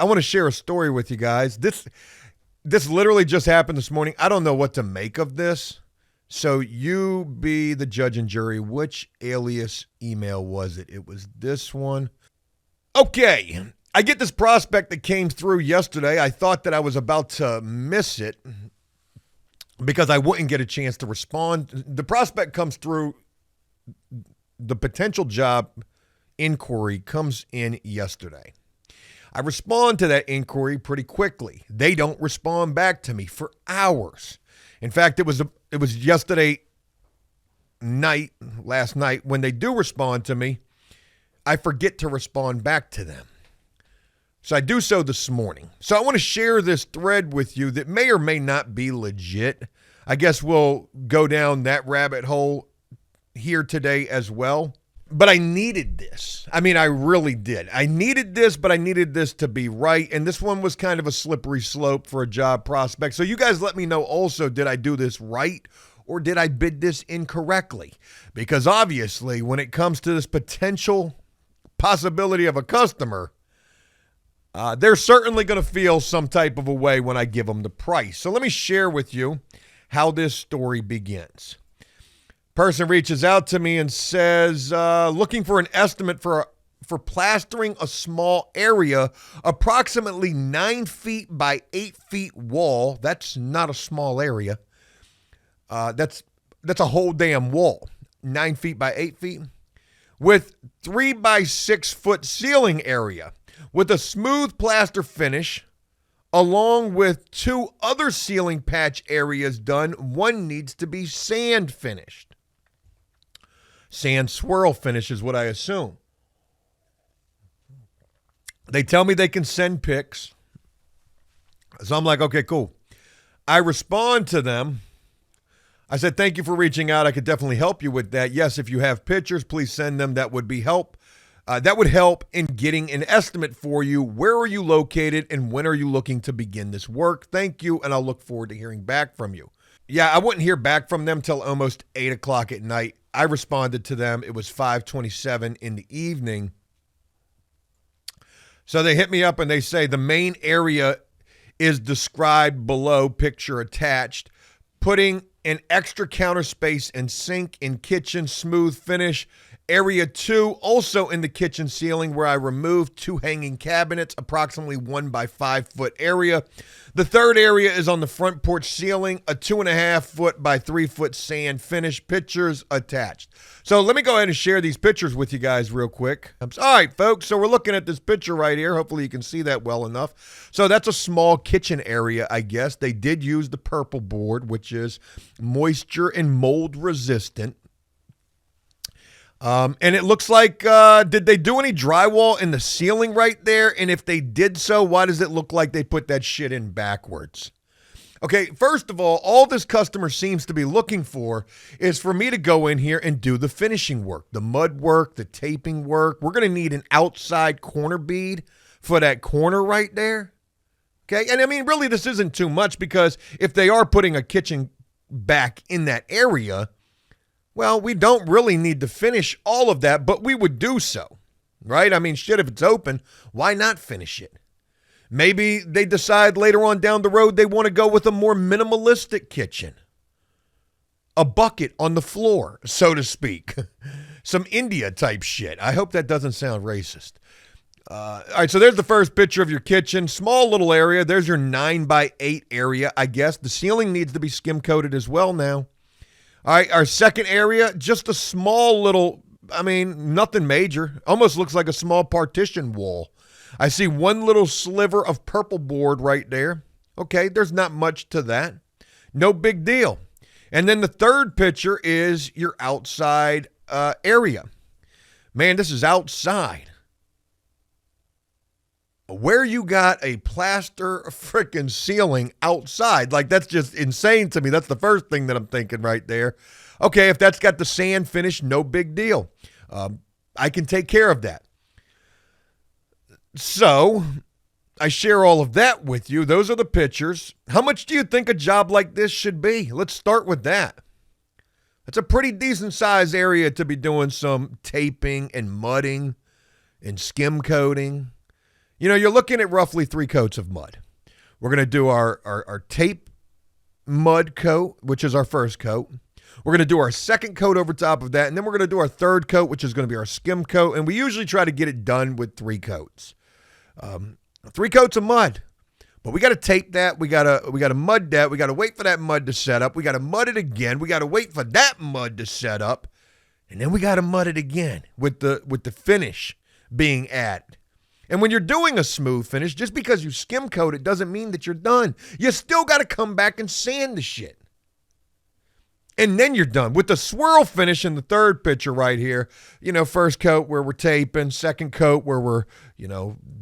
I want to share a story with you guys. This literally just happened this morning. I don't know what to make of this. So you be the judge and jury. Which alias email was it? It was this one. Okay. I get this prospect that came through yesterday. I thought that I was about to miss it because I wouldn't get a chance to respond. The prospect comes through. The potential job inquiry comes in yesterday. I respond to that inquiry pretty quickly. They don't respond back to me for hours. In fact, it was yesterday night, last night, when they do respond to me, I forget to respond back to them. So I do so this morning. So I want to share this thread with you that may or may not be legit. I guess we'll go down that rabbit hole here today as well. But I needed this. I mean, I really did. I needed this, but I needed this to be right. And this one was kind of a slippery slope for a job prospect. So you guys let me know also, did I do this right or did I bid this incorrectly? Because obviously, when it comes to this potential possibility of a customer, they're certainly going to feel some type of a way when I give them the price. So let me share with you how this story begins. Person reaches out to me and says, looking for an estimate for plastering a small area, approximately 9 feet by 8 feet wall. That's not a small area. That's a whole damn wall. 9 feet by 8 feet. With 3 by 6 foot ceiling area with a smooth plaster finish, along with 2 other ceiling patch areas done. One needs to be sand finished. Sand swirl finish is what I assume. They tell me they can send pics. So I'm like, okay, cool. I respond to them. I said, thank you for reaching out. I could definitely help you with that. Yes, if you have pictures, please send them. That would be help. That would help in getting an estimate for you. Where are you located and when are you looking to begin this work? Thank you, and I'll look forward to hearing back from you. Yeah, I wouldn't hear back from them till almost 8 o'clock at night. I responded to them. It was 5:27 in the evening. So they hit me up and they say the main area is described below, picture attached. Putting an extra counter space and sink in kitchen, smooth finish. Area 2, also in the kitchen ceiling, where I removed 2 hanging cabinets, approximately 1 by 5 foot area. The third area is on the front porch ceiling, a 2.5 foot by 3 foot sand finish. Pictures attached. So let me go ahead and share these pictures with you guys real quick. All right, folks, so we're looking at this picture right here. Hopefully you can see that well enough. So that's a small kitchen area, I guess. They did use the purple board, which is moisture and mold resistant. And it looks like, did they do any drywall in the ceiling right there? And if they did so, why does it look like they put that shit in backwards? Okay, first of all this customer seems to be looking for is for me to go in here and do the finishing work, the mud work, the taping work. We're going to need an outside corner bead for that corner right there. Okay, and I mean, really, this isn't too much because if they are putting a kitchen back in that area, well, we don't really need to finish all of that, but we would do so, right? I mean, shit, if it's open, why not finish it? Maybe they decide later on down the road they want to go with a more minimalistic kitchen. A bucket on the floor, so to speak. Some India type shit. I hope that doesn't sound racist. All right, so there's the first picture of your kitchen. Small little area. There's your 9 by 8 area, I guess. The ceiling needs to be skim coated as well now. All right, our second area, just a small little, I mean, nothing major. Almost looks like a small partition wall. I see one little sliver of purple board right there. Okay, there's not much to that. No big deal. And then the third picture is your outside area. Man, this is outside. Where you got a plaster freaking ceiling outside, like that's just insane to me. That's the first thing that I'm thinking right there. Okay, if that's got the sand finish, no big deal. I can take care of that. So I share all of that with you. Those are the pictures. How much do you think a job like this should be? Let's start with that. It's a pretty decent size area to be doing some taping and mudding and skim coating. You're looking at roughly 3 coats of mud. We're going to do our tape mud coat, which is our first coat. We're going to do our second coat over top of that, and then we're going to do our third coat, which is going to be our skim coat, and we usually try to get it done with 3 coats. 3 coats of mud. But we got to tape that. We got to mud that. We got to wait for that mud to set up. We got to mud it again. We got to wait for that mud to set up. And then we got to mud it again with the finish being added. And when you're doing a smooth finish, just because you skim coat it doesn't mean that you're done. You still got to come back and sand the shit. And then you're done. With the swirl finish in the third picture right here, first coat where we're taping, second coat where we're,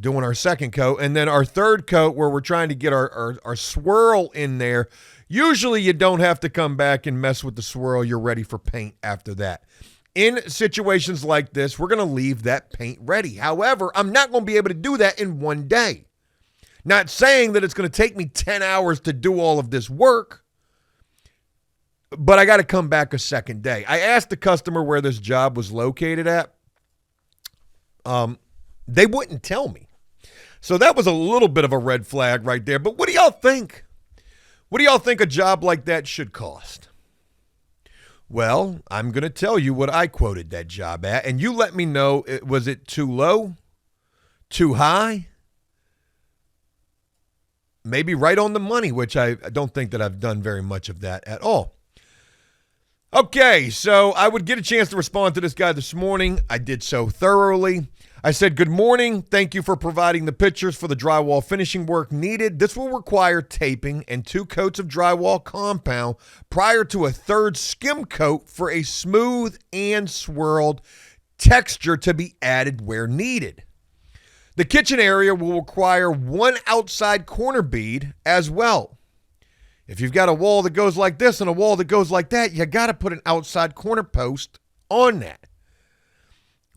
doing our second coat, and then our third coat where we're trying to get our swirl in there. Usually you don't have to come back and mess with the swirl. You're ready for paint after that. In situations like this, we're going to leave that paint ready. However, I'm not going to be able to do that in one day. Not saying that it's going to take me 10 hours to do all of this work, but I got to come back a second day. I asked the customer where this job was located at. They wouldn't tell me. So that was a little bit of a red flag right there. But what do y'all think? What do y'all think a job like that should cost? Well, I'm going to tell you what I quoted that job at, and you let me know, was it too low? Too high? Maybe right on the money, which I don't think that I've done very much of that at all. Okay, so I would get a chance to respond to this guy this morning. I did so thoroughly. I said, good morning. Thank you for providing the pictures for the drywall finishing work needed. This will require taping and 2 coats of drywall compound prior to a third skim coat for a smooth and swirled texture to be added where needed. The kitchen area will require 1 outside corner bead as well. If you've got a wall that goes like this and a wall that goes like that, you got to put an outside corner post on that.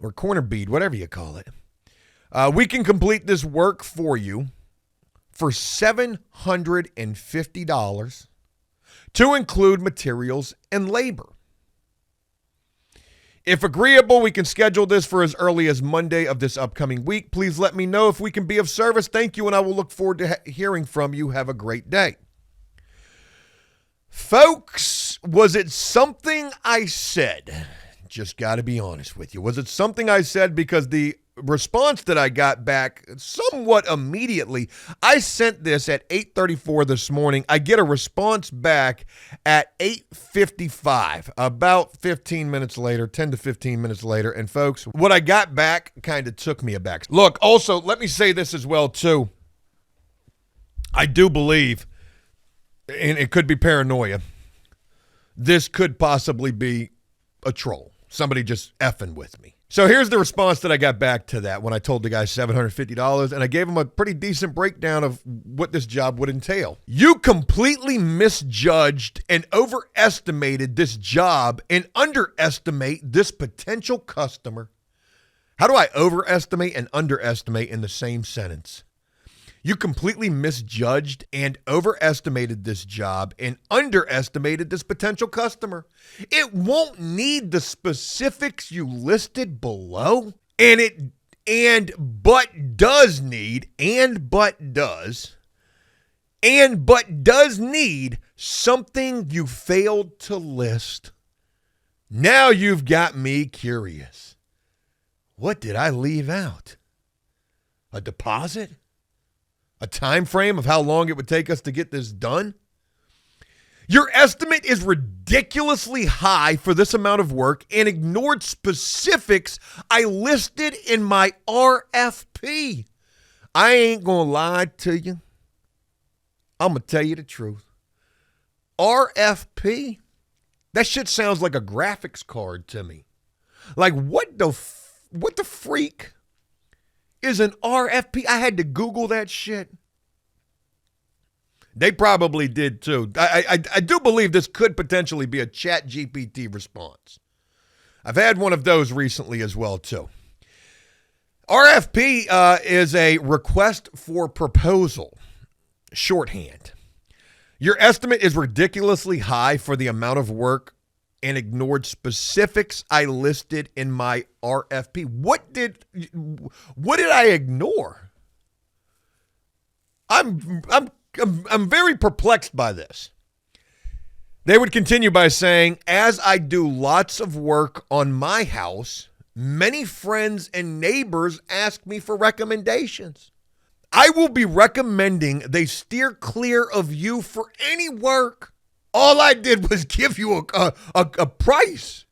Or corner bead, whatever you call it. We can complete this work for you for $750 to include materials and labor. If agreeable, we can schedule this for as early as Monday of this upcoming week. Please let me know if we can be of service. Thank you, and I will look forward to hearing from you. Have a great day. Folks, was it something I said? Just got to be honest with you. Was it something I said? Because the response that I got back somewhat immediately, I sent this at 8:34 this morning. I get a response back at 8:55, about 15 minutes later, 10 to 15 minutes later. And folks, what I got back kind of took me aback. Look, also, let me say this as well, too. I do believe, and it could be paranoia, this could possibly be a troll. Somebody just effing with me. So here's the response that I got back to that when I told the guy $750, and I gave him a pretty decent breakdown of what this job would entail. You completely misjudged and overestimated this job and underestimate this potential customer. How do I overestimate and underestimate in the same sentence? You completely misjudged and overestimated this job and underestimated this potential customer. It won't need the specifics you listed below, but does need something you failed to list. Now you've got me curious. What did I leave out? A deposit? A time frame of how long it would take us to get this done? Your estimate is ridiculously high for this amount of work and ignored specifics I listed in my RFP. I ain't gonna lie to you. I'm gonna tell you the truth. RFP? That shit sounds like a graphics card to me. Like what the freak is an RFP? I had to Google that shit. They probably did too. I do believe this could potentially be a ChatGPT response. I've had one of those recently as well too. RFP is a request for proposal, shorthand. Your estimate is ridiculously high for the amount of work and ignored specifics I listed in my RFP. What did I ignore? I'm very perplexed by this. They would continue by saying, as I do lots of work on my house, many friends and neighbors ask me for recommendations. I will be recommending they steer clear of you for any work. All I did was give you a price.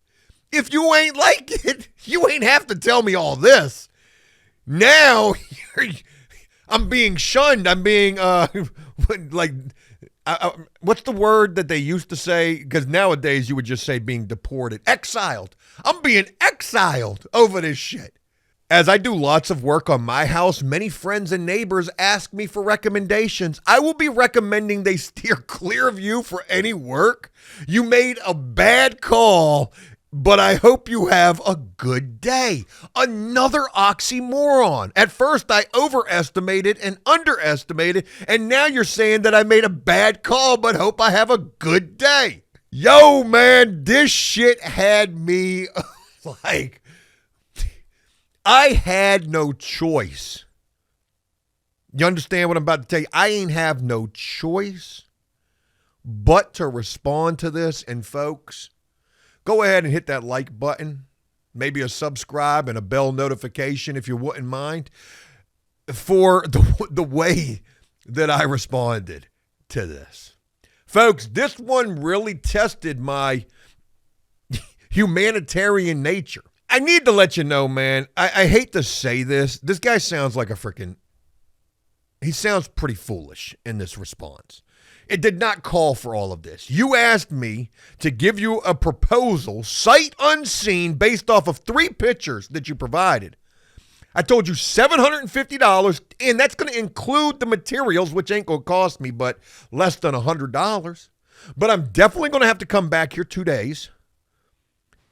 If you ain't like it, you ain't have to tell me all this. Now, I'm being shunned. I'm being, what's the word that they used to say? Because nowadays you would just say being deported. Exiled. I'm being exiled over this shit. As I do lots of work on my house, many friends and neighbors ask me for recommendations. I will be recommending they steer clear of you for any work. You made a bad call, but I hope you have a good day. Another oxymoron. At first, I overestimated and underestimated, and now you're saying that I made a bad call, but hope I have a good day. Yo, man, this shit had me like, I had no choice. You understand what I'm about to tell you? I ain't have no choice but to respond to this. And folks, go ahead and hit that like button, maybe a subscribe and a bell notification if you wouldn't mind, for the way that I responded to this. Folks, this one really tested my humanitarian nature. I need to let you know, man, I hate to say this. This guy sounds like he sounds pretty foolish in this response. It did not call for all of this. You asked me to give you a proposal, sight unseen, based off of 3 pictures that you provided. I told you $750, and that's going to include the materials, which ain't going to cost me but less than $100. But I'm definitely going to have to come back here 2 days.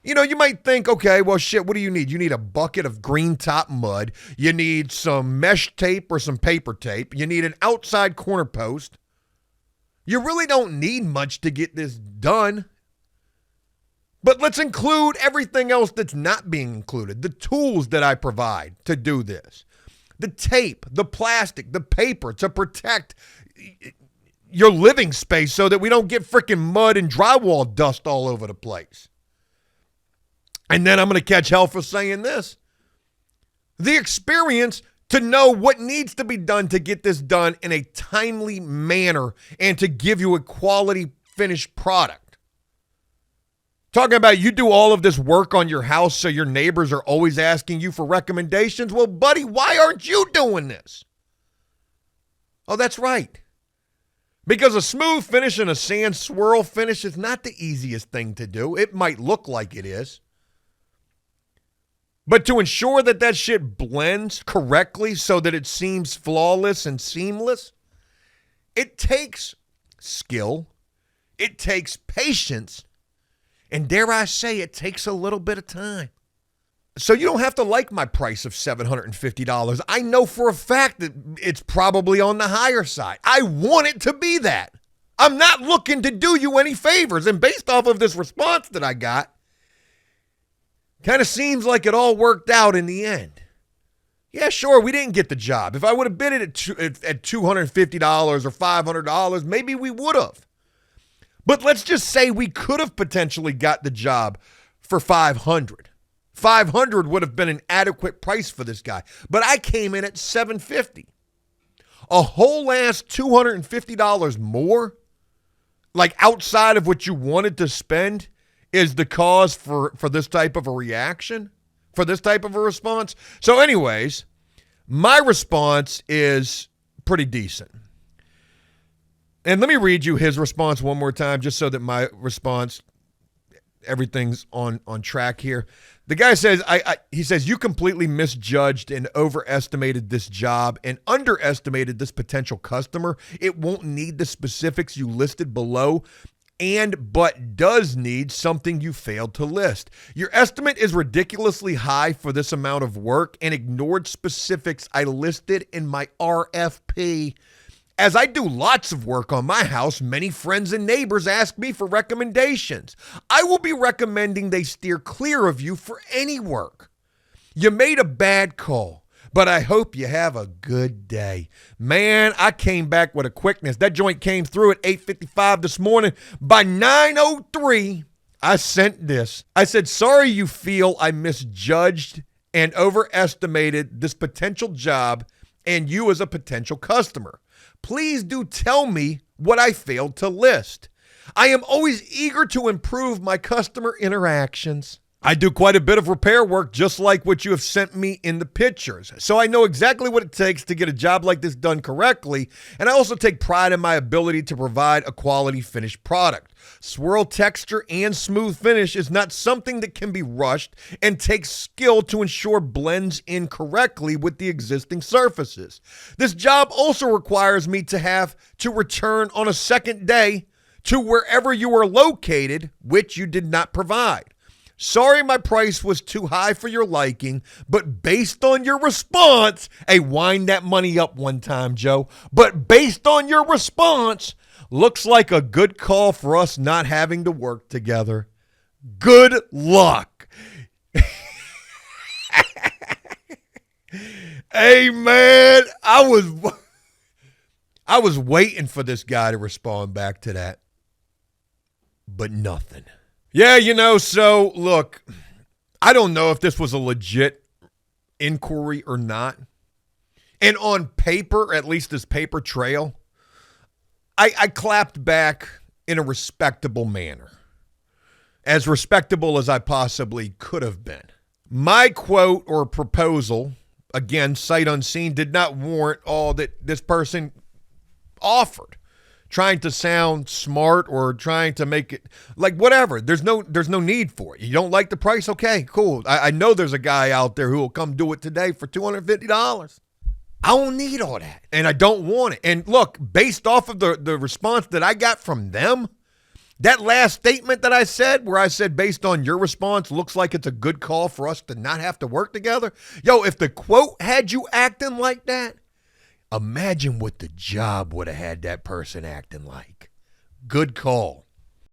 You know, you might think, okay, well, shit, what do you need? You need a bucket of green top mud. You need some mesh tape or some paper tape. You need an outside corner post. You really don't need much to get this done. But let's include everything else that's not being included. The tools that I provide to do this. The tape, the plastic, the paper to protect your living space so that we don't get freaking mud and drywall dust all over the place. And then I'm going to catch hell for saying this. The experience to know what needs to be done to get this done in a timely manner and to give you a quality finished product. Talking about you do all of this work on your house so your neighbors are always asking you for recommendations. Well, buddy, why aren't you doing this? Oh, that's right. Because a smooth finish and a sand swirl finish is not the easiest thing to do. It might look like it is. But to ensure that that shit blends correctly so that it seems flawless and seamless, it takes skill, it takes patience, and dare I say, it takes a little bit of time. So you don't have to like my price of $750. I know for a fact that it's probably on the higher side. I want it to be that. I'm not looking to do you any favors. And based off of this response that I got, kind of seems like it all worked out in the end. Yeah, sure, we didn't get the job. If I would have bid it at $250 or $500, maybe we would have. But let's just say we could have potentially got the job for $500. $500 would have been an adequate price for this guy. But I came in at $750. A whole ass $250 more, like outside of what you wanted to spend, is the cause for this type of a reaction, for this type of a response. So anyways, my response is pretty decent. And let me read you his response one more time just so that my response, everything's on track here. The guy says, he says, you completely misjudged and overestimated this job and underestimated this potential customer. It won't need the specifics you listed below, but does need something you failed to list. Your estimate is ridiculously high for this amount of work and ignored specifics I listed in my RFP. As I do lots of work on my house, many friends and neighbors ask me for recommendations. I will be recommending they steer clear of you for any work. You made a bad call, But I hope you have a good day. Man, I came back with a quickness. That joint came through at 8:55 this morning. By 9:03, I sent this. I said, sorry you feel I misjudged and overestimated this potential job and you as a potential customer. Please do tell me what I failed to list. I am always eager to improve my customer interactions. I do quite a bit of repair work, just like what you have sent me in the pictures. So I know exactly what it takes to get a job like this done correctly. And I also take pride in my ability to provide a quality finished product. Swirl texture and smooth finish is not something that can be rushed and takes skill to ensure blends in correctly with the existing surfaces. This job also requires me to have to return on a second day to wherever you are located, which you did not provide. Sorry my price was too high for your liking, but based on your response, hey, wind that money up one time, Joe. But based on your response, looks like a good call for us not having to work together. Good luck. Hey, man, I was waiting for this guy to respond back to that, but nothing. Yeah, so look, I don't know if this was a legit inquiry or not. And on paper, at least this paper trail, I clapped back in a respectable manner. As respectable as I possibly could have been. My quote or proposal, again, sight unseen, did not warrant all that this person offered. Trying to sound smart or trying to make it like whatever. There's no need for it. You don't like the price? Okay, cool. I know there's a guy out there who will come do it today for $250. I don't need all that. And I don't want it. And look, based off of the response that I got from them, that last statement that I said, where I said, based on your response, looks like it's a good call for us to not have to work together. Yo, if the quote had you acting like that, imagine what the job would have had that person acting like. Good call.